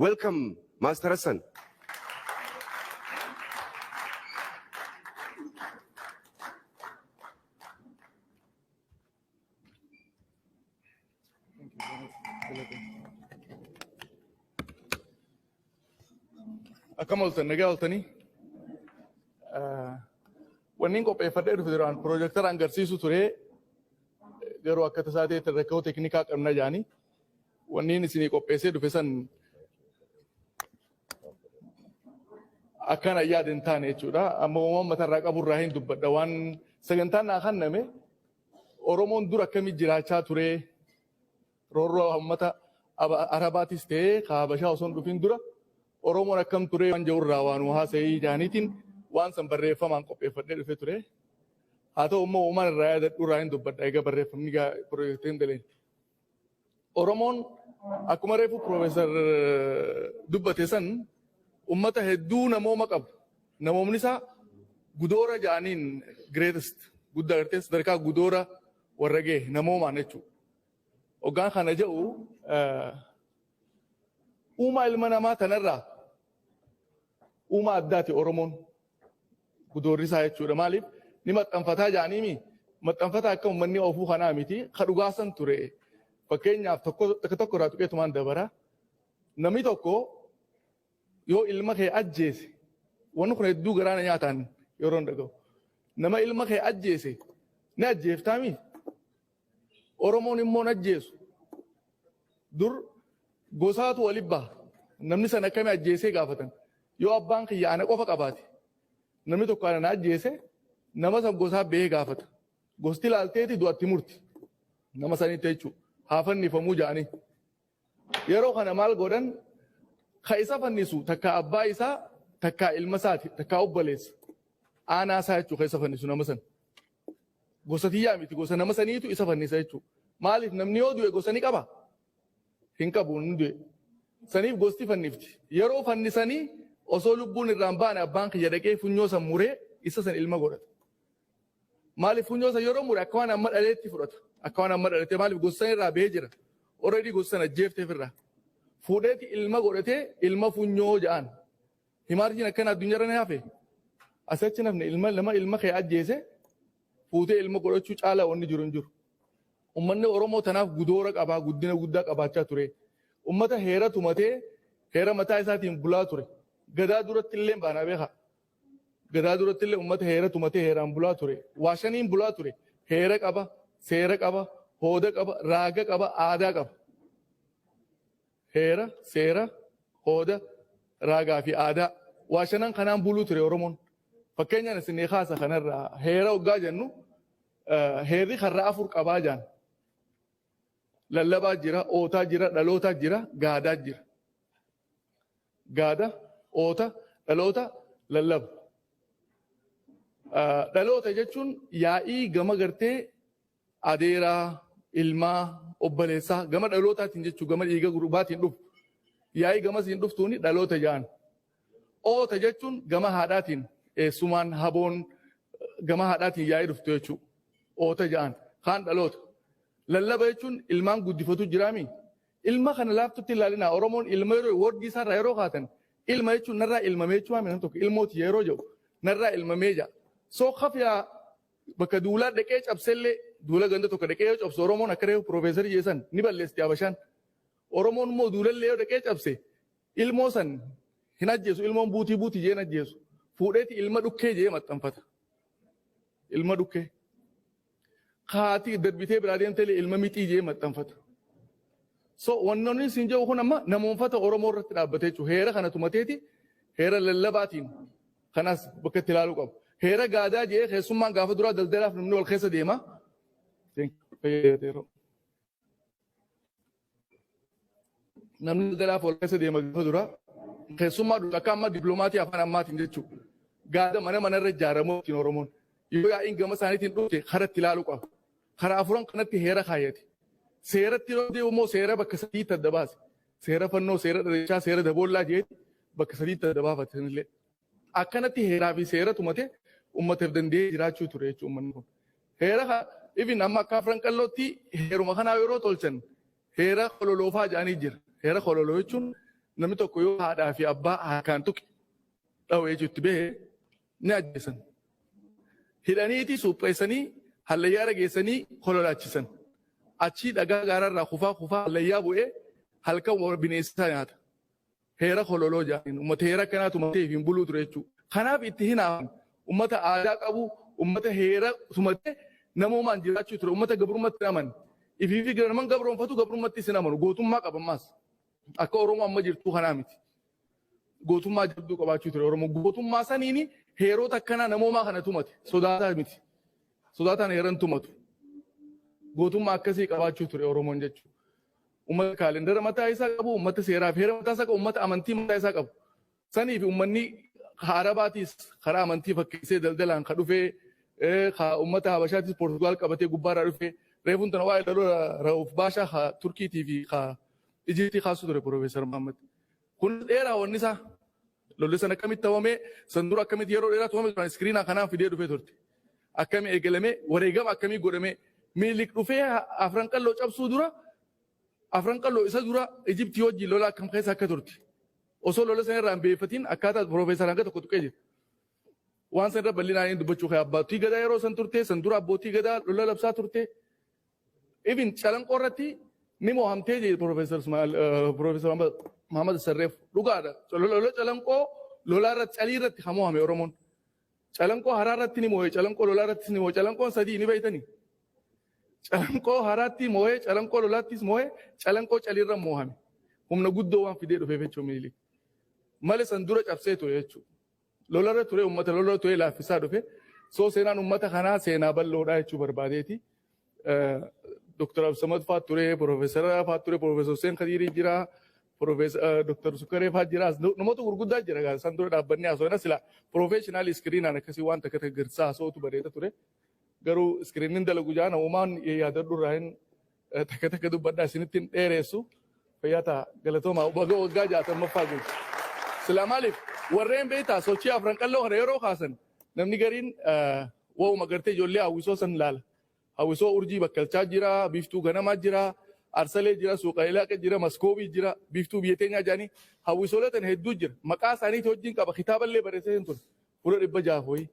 Welcome, Master Hassan. Akamaltan nagaa oltanii wanni qopheeffadhee dhufe duraan piroojektara agarsiisu ture garuu akka tasaa ta'e rakkoo teknikaa qabna jaanii wanni isinii qopheessee dhufe san akkana yaada hin taane jechuudha. Amma uummata irraa qabu irraa hin dubbadha waan sagantaan naa kenname Oromoon dura akkamii jiraachaa ture roorroo uummata Arabaatis ta'ee Habashaa osoo hin dhufin dura Oromoon akkam ture waan jedhu irraa waan haasa'ii jaaniitiin waan san barreeffamaan qopheeffadhee dhufe ture. Haa ta'u immoo uumaan irraa yaadadhu irraa hin dubbadha egaa barreeffamni piroojeektiin daleen. Oromoon akkuma reefu Piroofeesar dubbate san ummata hedduu namooma qabu. Namoomni isaa gudoora jaaniin greatest guddaa gartee sadarkaa gudoora warra ga'e namoomaan jechuudha. Hoggaan kana jedhu uumaa ilma namaa tanarraa uumaa addaati Oromoon gudoorri isaa jechuudha. Maaliif ni maxxanfataa jaaniimi maxxanfataa akka uummanni ofuu kanaa miti ka dhugaasan ture. Fakkeenyaaf tokko irraa tuqeetumaan dabara namni tokko yoo ilma kee ajjeese wanni kun hedduu garaana nyaataan yeroo hin dhaga'u. Nama ilma kee ajjeese ni ajjeeftaami. Oromoon immoo ajjeesu. Dur gosaatu waliin baha. Namni sana akkamii ajjeesee gaafatan. Yoo abbaan kiyya ana qofa qabaate namni tokko ana ajjeese nama san gosaa bahee gaafata. Gosti ilaalteeti du'atti murti. Nama sanitti jechuudha. Haa fannifamuu jaanii. Yeroo kana maal godhan ka isa fannisu takka abbaa isaa takka ilma isaati takka obboleessa. Aanaa isaa jechuudha ka isa fannisu nama san. Gosa tiyyaa miti gosa nama saniitu isa fannisa jechuudha. Maaliif namni yoo du'e gosa ni qaba? Hin qabu hin du'e. Saniif gosti fannifti. Yeroo fannisanii osoo lubbuun irraan baane abbaan kiyya dhaqee funyoo san muree isa san ilma godhata. Maaliif funyoo san yeroo mure akka waan amma dhaleetti fudhata. Akka waan amma dhalatee maaliif gosa san irraa bahee jira. Already gosa san ajjeefteef irraa. Fuudheeti ilma godhatee ilma funyoo ja'an. Himaarjiin akkana addunyaarra ni hafe. Asitti nafne ilma kee ajjeese fuutee ilma godhachuu caalaa wanni jiru hin jiru. Uummanni Oromoo tanaaf gudoora qabaa guddina guddaa qabaachaa ture. Uummata heera tumatee heera mataa isaatiin bulaa ture. Gadaa duratti illee baanaa beeka. Gadaa duratti illee uummata heera tumatee heeraan bulaa ture. Waashaniin bulaa ture. Heera qaba, seera qaba, hooda qaba, raaga qaba, aadaa qaba. Heera, seera, hooda, raagaa fi aadaa. Waashanan kanaan buluu ture Oromoon. Fakkeenyaan isin kaasa kanarraa heera hoggaa jennu heerri karraa afur qabaa jaan. Lallabaa jira, ootaa jira, dhalootaa jira, gaadaa jira. Gaada, oota, dhaloota, lallaba. Dhaloota jechuun yaa'ii gama gartee adeeraa, ilmaa, obboleessaa gama dhalootaatiin jechuun gama dhiiga gurbaatiin dhufu. Yaa'ii gamasiin dhuftuuni dhaloota ja'an. Oota jechuun gama haadhaatiin eessumaan haboon gama haadhaatiin yaa'ii dhuftu jechuudha. Oota ja'an. Kaan dhaloota. Lallaba jechuun ilmaan guddifatu jiraami. Ilma kana laaftutti ilaalina. Oromoon ilma yeroo wordii isaarraa yeroo kaatan ilma jechuun narraa ilmamee jechuun haamina tokko ilmooti yeroo jedhu narraa ilmamee ja'a. Soo kafiyaa bakka duulaa dhaqee cabsellee duula ganda tokko dhaqee yoo cabse Oromoon akka reefu Piroofeesarii jeessan ni balleesti Habashaan. Oromoon immoo duulallee yoo dhaqee cabse ilmoo san hin ajjeesu ilmoon buutii jeen ajjeesu. Fuudheeti ilma dhukkee jee maxxanfata. Ilma dhukkee. Kaati darbitee biraa deemtelee ilma mixii jee maxxanfata. So wannoonni siin jedhu kun amma namoonfata Oromoo irratti dhaabbatee jechuudha. Heera kana tumateeti heera lallabaatiin kanas bakka itti ilaaluu qabu. Heera gaadaa jee keessummaan gaafa duraa daldalaaf namni wal keessa deema. Namni daldalaaf wal keessa deema gaafa duraa keessummaa akka amma dippiloomatii afaan ammaatiin jechuudha. Gaada manarra ijaaramu ittiin Oromoon. Yoo yaa'iin gama isaaniitiin dhufte karatti ilaaluu qaba. Karaa afuran kanatti heera kaayyate. Seeratti yoo deemu immoo seera bakka sadiitti adda baase. Seera fannoo, seera dharechaa, seera daboollaa jeetti bakka sadiitti adda baafatanillee. Akkanatti heeraa fi seera tumate uummataaf danda'ee jiraachuu ture jechuudha uummanni kun. Heera ifin amma akka afran qallootti heeruma kanaa yeroo tolchan heera kololoofaa jedhanii jira. Heera kololoo jechuun namni tokko yoo haadhaa fi abbaa harkaan tuqe dhawee jirti bahee ni ajjeesan. Hidhaniiti supheessanii hallayyaa geessanii hololaachisan. Achii dhagaa gaararraa kufaa hallayyaa bu'ee halkan bineensisaa nyaata. Heera hololoo jaaniin uummata heera kanaatu matee fi buluu ture jechuudha. Kanaaf itti hinaafan uummata aadaa qabu uummata heera tumatee namoomaan jiraachuu ture uummata gabrummaatti naman. Ifiifi naman gabroonfatu gabrummaatti sin amanu gootummaa qabammaas. Akka Oromoo amma jirtu kanaa miti. Gootummaa jabduu qabaachuu ture Oromoo gootummaa saniini heerota akkanaa namoomaa kana tumate sodaataa miti. Sodaataan heeran tumatu. Gootummaa akkasii qabaachuu ture Oromoon jechuudha. Uummata kaalendara mataa isaa qabu, uummata seeraaf heera mataa isaa qabu, uummata amantii mataa isaa qabu. Saniif uummanni Arabaatiis karaa amantii fakkeessee daldalaan ka dhufee uummata Habashaatis Poortugaal qabatee gubbaarraa dhufee reefuun tana waa'ee dhaloo Rauf Baashaa Turkiitii fi Ijiptii kaasuu ture Profeesar Mahammad. Kun dheeraa wanni isaa lolli sana akkamitti ta'amee sandura akkamitti yeroo dheeraa ta'amee iskiriinaa kanaan fidee dhufee turte. Akkamii eegalamee wareegama akkamii godhamee miilik dhufee afran qalloo cabsuu dura afran qalloo isa dura Ijiptii wajjin lola akkam keessa akka turte. Osoo lola sana irraa hin beeffatiin akkaataa Profeesar hanga tokko tuqee jira. Waan sana irra bal'inaan dubbachuu kee abbootii gadaa yeroo san turte sandura abbootii gadaa lola labsaa turte. Even calanqoo irratti ni mo'amtee jee Profeesar Mahammad Sarreef dhugaadha. Lola calanqoo lolaa irratti calii irratti kan mo'ame Oromoon. Calanqoo haraa irratti ni mo'e calanqoo lolaa irrattis ni mo'e calanqoon sadii ni beeytanii. Calanqoo haraatti mo'e calanqoo lolaattis mo'e calanqoo calii irra mo'ame. Humna guddoo waan fidee dhufeef jechuun miili. Malee san dura cabsee ture jechuudha. Lola irra ture uummata lola ture laaffisaa dhufe. Soo seenaan uummata kanaa seenaa bal'oodhaa jechuu barbaadeeti. Dr. Absamad faa ture, Profeesar faa ture, Profeesar Hussein Khadirii jira, Profeesar Dr. Sukaree faa jira. Namoota gurguddaa jira san dura dhaabbannee haasofna sila professional iskiriinaan akkasii waan takka garsaa haasootu bareeda ture. Garuu iskiriiniin dalagu jaa namumaan yaadadhu irraa hin takka dubbadhaa isinitti hin dheeressu. Fayyaa ta'a galatooma waggaa 60 guutu. Sila maaliif warreen beektaa sochii afran qalloo kana yeroo kaasan namni gariin waa'uma gartee ijoollee hawwisoo san laala. Hawwisoo urjii bakkalchaa jira, biiftuu ganamaa jira, arsalee jira, suuqa ilaaqa jira, maskoobii jira, biiftuu biyya teenyaa jaanii hawwisoolee tan hedduu jira. Maqaa isaaniitii wajjin qaba kitaaballee barreessee hin ture. Fuula 100 ho'i.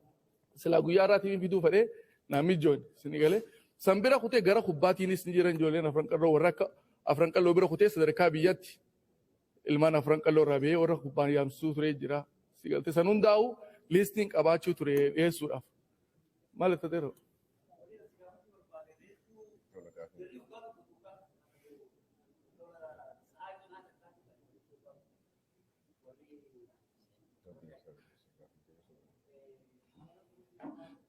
Silaa guyyaa irraatiin fiduu fedhee namni joon isin galee. San bira kutee gara kubbaatiinis ni jiran ijoolleen afran qalloo warra akka afran qalloo bira kutee sadarkaa biyyatti ilmaan afran qalloo irraa ba'ee warra kubbaan yaamsisuu ture jira. Sigalte san hundaa'u liistiin qabaachuu ture dhiyeessuudhaaf. Maal itti ta'eera?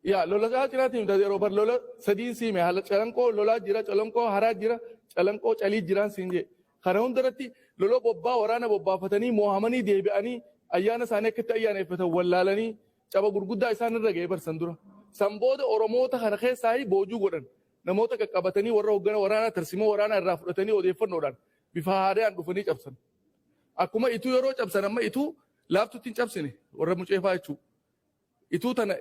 Ya lola saat ini tim dari Robert lola sedih sih me halat calanko lola jira calanko harat jira calanko cali jiran sinje karena undarati lola bobba warana bobba fatani Muhammadi debi ani ayana sana kita ayana fata wallalani caba gurgudda isan rage bar sandura samboda oromota kana sai boju godan namota kakabatani warra hoggana warana tarsimo warana irraa fudhatanii odeeffannoodhaan bifa haadhaan dhufanii cabsan akkuma itu yeroo cabsan amma itu laaftuttiin cabsine warra muceefaa jechuudha itu tana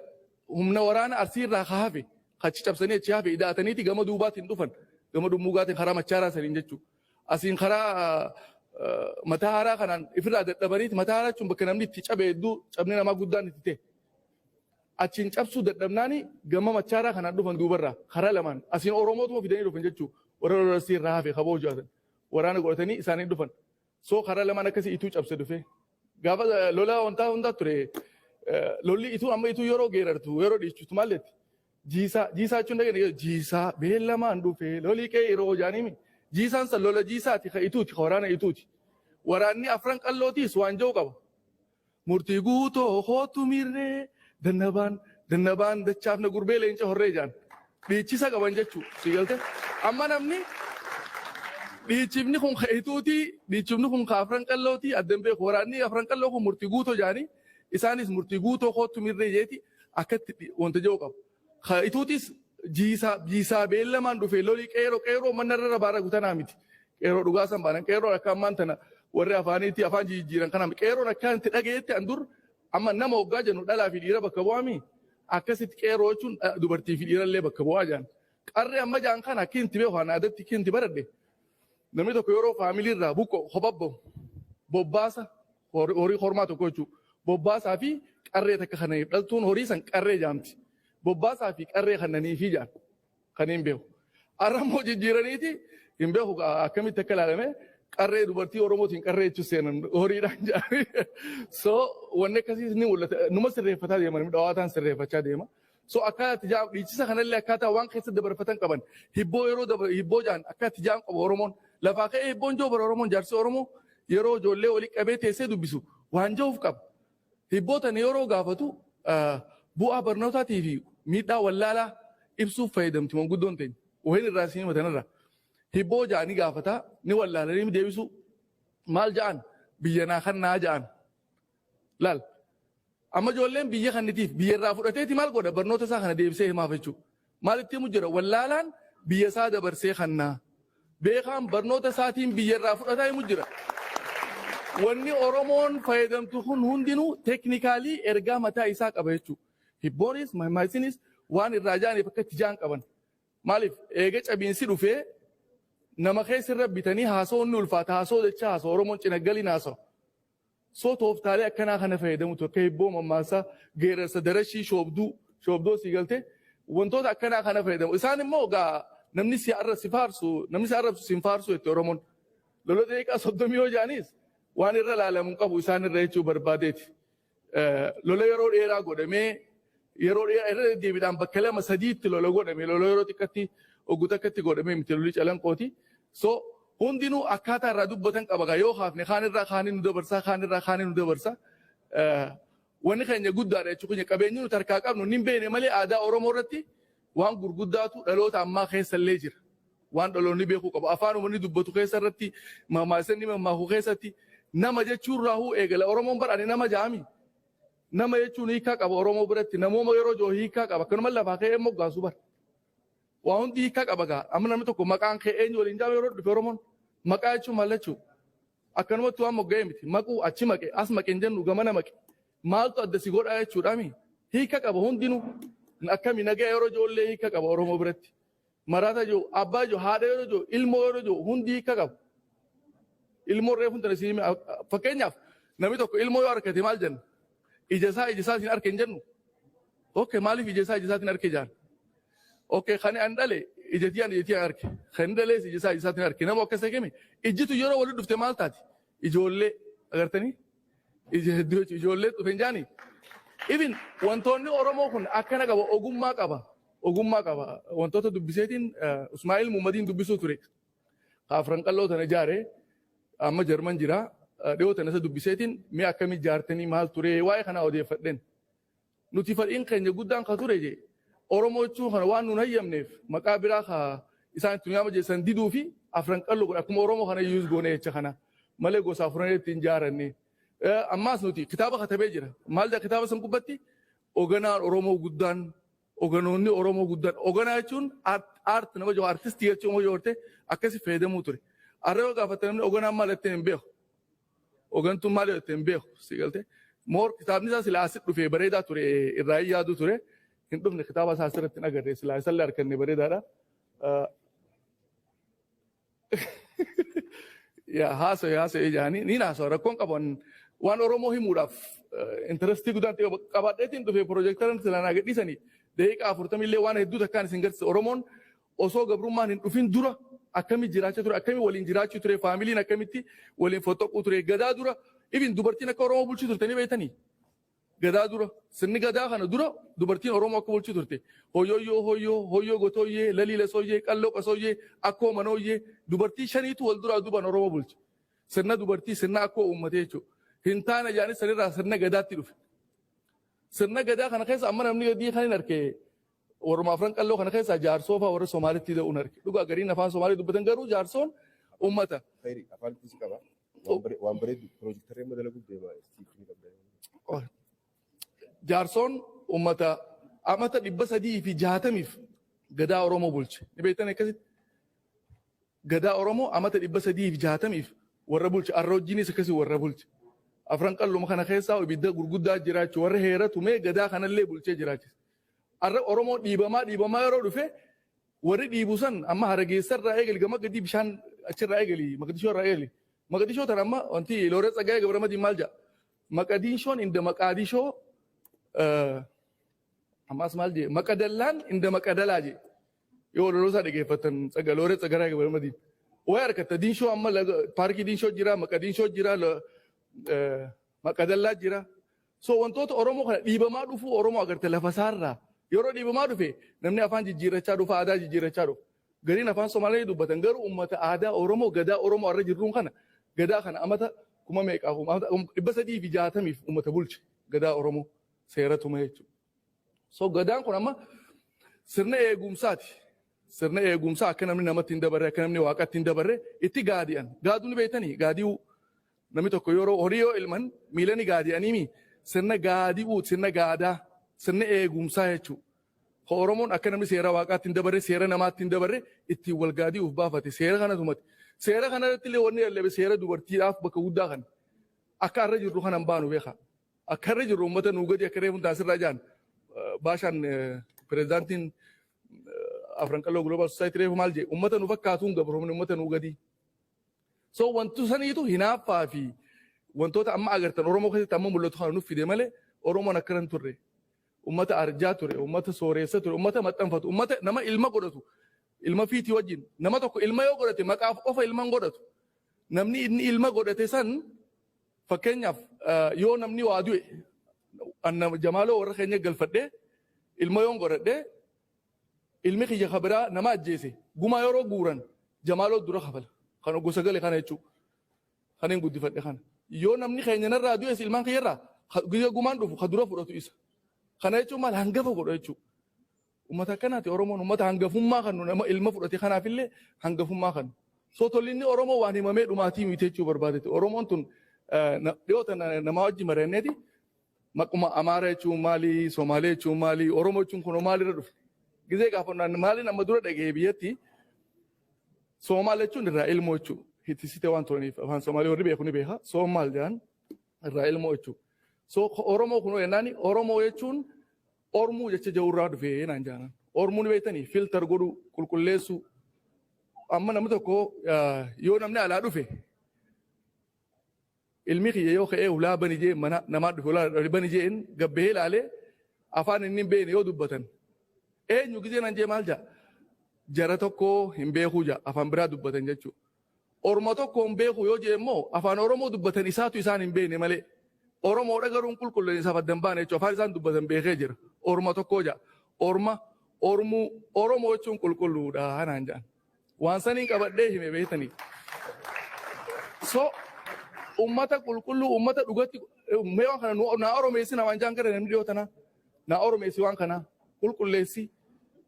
humna waraana arsii irraa haafe achi cabsanii achi haafe hidhaataniiti gama duubaatiin dhufan gama dummugaatiin karaa machaaraa saniin jechuudha. Asiin karaa mataa haaraa kanaan ifirraa dadhabaniiti mataa haaraa jechuun bakka namni itti cabe hedduu cabni namaa guddaan itti ta'e. Achiin cabsuu dadhabnaani gama machaaraa kanaan dhufan duubarraa karaa lamaan asiin Oromootuma fidanii dhufan jechuudha. Warra lola arsii irraa haafe kaboo jaatan waraana godhatanii isaanii dhufan. Soo karaa lamaan akkasii ituu cabse dhufe. Gaafa lola wantaa hundaa ture. Lolli itu amma itu yeroo geerartu yeroo dhiichutu maalletti jiisaa jechuun dhageenye jiisaa beellamaan dhufe lolli qe'ee yeroo jaanimi jiisaan san lola jiisaati ka ituuti ka waraana ituuti waraanni afran qallootiis waan jiru qaba murtii guutoo hootu mirree dannabaan dachaaf na gurbee leenca horree jaan dhiichisa qaban jechuu sigalte amma namni dhiichifni kun ka ituuti dhiichifni kun ka afran qallootii addan beeku waraanni afran qalloo kun murtii guutoo jaanii isaanis murtii guutoo hootu mirree jeeti akkatti wanta jiru qabu. Ituutis jiisaa beellamaan dhufe lolli qeeroo manarra baara guutanaa miti. Qeeroo dhugaa san baanan qeeroo akka ammaan tana warri afaaniitti afaan jijjiiran kanaa qeeroon akka itti dhageetti an dur amma nama hoggaa jennu dhalaa fi dhiira bakka bu'aami. Akkasitti qeeroo jechuun dubartii fi dhiirallee bakka bu'aa jaan. Qarree amma jaan kana akki inti beeku waan aadatti akki inti baradhe. Namni tokko yeroo faamilii irraa buqqo hobabbo bobbaasa horii hormaa tokko jechuudha. Bobbaasaa fi qarree takka kannaniif dhaltuun horii san qarree jaamti. Bobbaasaa fi qarree kannaniifii jaan kan hin beeku. Arramoo jijjiiraniiti hin beeku akkamitti akka ilaalame qarree dubartii Oromootiin qarree jechuun seenan horiidhaan jaanii. So wanni akkasii ni mul'ata. Numa sirreeffataa deeman dhawaataan sirreeffachaa deema. So akkaataa ijaa'an dhiichisa kanallee akkaataa waan keessa dabarfatan qaban hibboo yeroo hibboo jaan akkaataa ijaa'an qabu Oromoon lafaa ka'ee hibboon joo bara Oromoon jaarsi Oromoo yeroo ijoollee walii qabee teessee dubbisu waan ja'uuf qaba. Hibbootan yeroo gaafatu bu'aa barnootaatii fi miidhaa wallaalaa ibsuuf fayyadamti manguddoon teenya. Wahin irraa siin matanirra. Hibboo ja'anii gaafataa ni wallaalanii deebisu maal ja'an biyya naa kan naa ja'an. Laal. Amma ijoolleen biyya kanitiif biyya irraa fudhateeti maal godha barnoota isaa kana deebisee himaaf jechuudha. Maalitti himu jira wallaalaan biyya isaa dabarsee kannaa. Beekaan barnoota isaatiin biyya irraa fudhataa himu jira. Wanni Oromoon fayyadamtu kun hundinuu teeknikaalii ergaa mataa isaa qaba jechuudha. Hibboonis mammaisinis waan irraa ja'aniif akka itti ja'an qaban. Maaliif eega cabiinsi dhufee nama keessa irra bitanii haasoo inni ulfaata haasoo jecha haasoo Oromoon cinaggaliin haasoo. So tooftaalee akkanaa kana fayyadamutu akka hibboo mammaasaa geerarsa darashii shoobdoo sii galtee wantoota akkanaa kana fayyadamu. Isaan immoo gaa namni si arrabsu siin faarsu jettee Oromoon lola daqiiqaa 30 yoo ja'anis waan irra ilaalamu qabu isaan irra jechuu barbaadeeti. Lola yeroo dheeraa godhamee yeroo dheeraa irra deddeebiidhaan bakka 2-3tti lola godhame lola yeroo xiqqatti ogguu takkatti godhame miti lolli calanqooti. So hundinuu akkaataa irraa dubbatan qaba yoo haafne kaan irraa kaanii nu dabarsaa kaan irraa kaanii nu dabarsaa. Wanni keenya guddaadha jechuudha qabeenyi nuti harkaa qabnu ni beekne malee aadaa Oromoo irratti waan gurguddaatu dhaloota ammaa keessa illee jira. Waan dhaloonni beekuu qabu afaan uummanni dubbatu keessa irratti mammaasanni mammaaku keessatti nama jechuun raahuu eegala Oromoon barane nama jaami. Nama jechuun hiikaa qaba Oromoo biratti namooma yeroo joo hiikaa qaba akkanuma lafaa ka'ee moggaasuu bara. Waa hundi hiikaa qaba gaa amma namni tokko maqaan kee eenyu waliin jaame yeroo dhufe Oromoon maqaa jechuun maal jechuudha. Akkanumatti waan mogga'ee miti maquu achi maqe as maqe hin jennu gamana maqe maaltu adda si godhaa jechuudhaami hiika qaba hundinuu akkami nagaa yeroo ijoollee hiika qaba Oromoo biratti. Maraata joo abbaa joo haadha yeroo joo ilmoo yeroo joo hundi hiika qaba. Ilmoo reefuun tana siime fakkeenyaaf namni tokko ilmoo yoo argate maal jenna ija isaatiin arke hin jennu. Okay maaliif ija isaatiin arke jaan. Okay kan an dhale ijatiyaan arke kan dhalees ija isaatiin arke nama akkasii kame ijjitu yeroo walitti dhufte maal taati ijoollee agartanii ija hedduu ijoollee dhufen jaanii. Even wantoonni Oromoo kun akkana qaba ogummaa qaba wantoota dubbiseetiin Ismaa'il Muhammadiin dubbisuu ture. Afran qalloo tana ijaaree amma Jarman jira dhiyoo tana isa dubbiseetiin mee akkamii ijaartanii maal ture waa'ee kana odeeffadhen. Nuti fadhiin keenya guddaan ka ture jee Oromoo jechuun kana waan nuun hayyamneef maqaa biraa ka isaan itti nyaama jeessan diduu fi afran qalloo godha akkuma Oromoo kana yuus goone jecha kana malee gosa afuran ittiin ijaaranne. Ammaas nuti kitaaba katabee jira maal jaa kitaaba san gubbatti oganaan Oromoo guddaan oganoonni Oromoo guddaan oganaa jechuun aart nama jiru artistii jechuun nama jiru akkasi fayyadamuu ture. Arreewa gaafatan namni oganaan maal jettee hin beeku. Ogantuun maal jettee hin beeku si galte. Moor kitaabni isaa silaa asit dhufee bareedaa ture irraa yaadu ture. Hin dhufne kitaaba isaa asirratti hin agarre silaa isallee harkanne bareedaadha. Yaa haasa'ee jaanii ni haasa'u rakkoon qaban waan Oromoo himuudhaaf intarestii guddaan ta'e qabaadheetiin dhufee piroojeektaran silaa naa gadhiisanii daqiiqaa 40 illee waan hedduu takkaan isin garsiisa Oromoon osoo gabrummaan hin dhufin dura akkamii jiraachaa ture akkamii waliin jiraachuu ture faamiliin akkamitti waliin fotoquu ture gadaa dura ibin dubartiin akka Oromoo bulchuu turte ni beektanii gadaa dura sirni gadaa kana dura dubartiin Oromoo akka bulchuu turte hoyyoo gotooyyee laliila sooyyee qalloo qasooyyee akkoo manooyyee dubartii shaniitu wal duraa duban Oromoo bulche sirna dubartii sirna akkoo uummatee jechuudha hin taane jaanis sanirraa sirna gadaatti dhufe sirna gadaa kana keessa amma namni gadii kan hin arke warma afran qalloo kana keessa jaarsoo fa'aa warra Somaalitti da'uun arke dhugaa gariin afaan Somaalii dubbatan garuu jaarsoon uummata. Afaan itti qaba waan bareedu piroojeektaree madala guddeema jaarsoon uummata amata 360 gadaa Oromoo bulche ni beektan akkasitti gadaa Oromoo amata 360 warra bulche arroojjiinis akkasii warra bulche. Afran qalluma kana keessaa ibidda gurguddaa jiraachuu warra heeratu mee gadaa kanallee bulchee jiraachisa. Arra Oromoo dhiibamaa yeroo dhufe warri dhiibu san amma Harageessarraa eegali gama gadi bishaan achirraa eegali Maqdishoo irraa eegali Maqdishoo tan amma wanti Looret Tsaggaayee Gabramadiin maal jedha Maqdishoon inda Maqaadishoo ammas maal jedhe Maqadallaan inda Maqadalaa jedhe yoo loloosaa dhageeffatan Looret Tsaggaayee Gabramadiin way harkatta diinshoo amma paarkii diinshoo jira Maqdishoo jira Maqadallaa jira so wantoota Oromoo kana dhiibamaa dhufuu Oromoo agartee lafa isaarraa yeroo dhiibamaa dhufe namni afaan jijjiirrachaa dhufa aadaa jijjiirrachaa dhufa gariin afaan Somaalee dubbatan garuu uummata aadaa Oromoo gadaa Oromoo irra jirruun kana gadaa kana amata kuma meeqaa 360 uummata bulche gadaa Oromoo seeratuma jechuudha. So gadaan kun amma sirna eegumsaati. Sirna eegumsaa akka namni namatti hin dabarre akka namni waaqatti hin dabarre itti gaadi'an. Gaaduu ni beektanii gaadi'uu namni tokko yeroo horii yoo ilman miilani gaadi'anii sirna gaadi'uu sirna gaadaa sirna eegumsaa jechuudha. Oromoon akka namni seera waaqaatti hin dabarre seera namaatti hin dabarre ittiin wal gaadi'uuf baafate seera kanatu seera kana irratti illee wanni lallabe seera dubartiidhaaf bakka guddaa kan akka irra jirru kanan baanu beeka akka irra jirru uummata nuu gadi akka reefuun taasirraa jaan baashaan pireezidaantiin Afranqalloo Global Society reefu maal jee uummata nu fakkaatuun gabroomni uummata nuu gadi. So wantu saniitu hinaaffaa fi wantoota amma agartan Oromoo keessatti amma mul'atu kana nuuf fide malee Oromoon akkanan turre. Ummata arjaa ture, ummata sooressa ture, ummata maxxanfatu, ummata nama ilma godhatu, ilma fiitii wajjin. Nama tokko ilma yoo godhate maqaaf qofa ilman godhatu. Namni inni ilma godhate san fakkeenyaaf yoo namni waa du'e Jamaaloo warra keenya galfadhee ilma yoon godhadhee ilmi kiyya kabiraa nama ajjeese gumaa yeroo guuran Jamaaloo dura kafala. Kan gosa gale kana jechuudha. Kan hin guddifadhe kana. Yoo namni keenya narraa du'es ilmaan kiyyarraa gumaan dhufu ka dura fudhatu isa. Kana jechuun maal hangafa godha jechuudha. Uummata akkanaati Oromoon uummata hangafummaa kan nama ilma fudhate kanaafillee hangafummaa kan. So tollinni Oromoo waan himamee dhumaatii miti jechuu barbaadete. Oromoon tun dhiyoota nama wajji mareenneeti maquma Amaara jechuun maali, Somaalee jechuun maali, Oromoo jechuun kun maalirra dhufe. Gizee gaafannaan maali nama dura dhagee biyyatti Somaal jechuun irraa ilmoo jechuudha. Hittisite waan turaniif afaan Somaalee warri beeku ni beeka. Somaal jedhan irraa ilmoo jechuudha. So Oromoo kun yennaani Oromoo jechuun Ormuu jecha jawurraa dhufee naan jaanan. Ormuu ni beektanii filtar godhu qulqulleessu. Amma namni tokko yoo namni alaa dhufe ilmi kiyya yoo ka'ee ulaa bani jee mana namaa dhufe ulaa bani jeen gabbee ilaalee afaan inni hin beekne yoo dubbatan. Eenyu gizee nan jee maal jaa? Jara tokko hin beekuu jaa afaan biraa dubbatan jechuudha. Orma tokko hin beeku yoo jee immoo afaan Oromoo dubbatan isaatu isaan hin beekne malee. Oromoo dhagaruun qulqulleen isaaf addan baane jechuudha. Afaan isaan dubbatan beekee jira. Orma tokko jaa. Ormuu Oromoo jechuun qulqulluudha naan jaan. Waan saniin qabadhee hime beektanii. So ummata qulqulluu ummata dhugatti mee waan kana naa Oromeessi na waan jaan gara namni dhiyoo tanaa. Naa Oromeessi waan kana qulqulleessi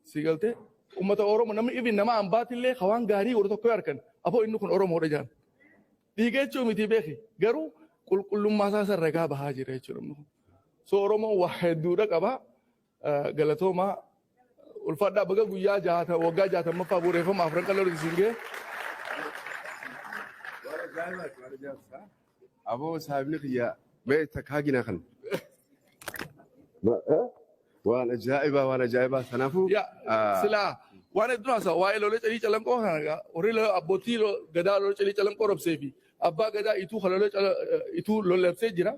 si galtee ummata Oromoo namni ibin nama hambaatillee hawaan gaarii godhu tokko harkan. Aboo inni kun Oromoodha jaan. Dhiigee jechuu miti beeki garuu qulqullummaa isaa sarragaa bahaa jira jechuudha. So Oromoon waa hedduudha qaba. Galatoomaa ulfaadhaa baga guyyaa waggaa 60 bu'uureffama Afranqalloo Disingee. Aboo saabni kiyya mee takkaagina kan. Waan ajaa'ibaa sanaafuu. Silaa waan hedduu haasa waa'ee lolee calii calanqoo kana horii abbootii gadaa lolee calii calanqoo robsee fi abbaa gadaa ituu lollabsee jira.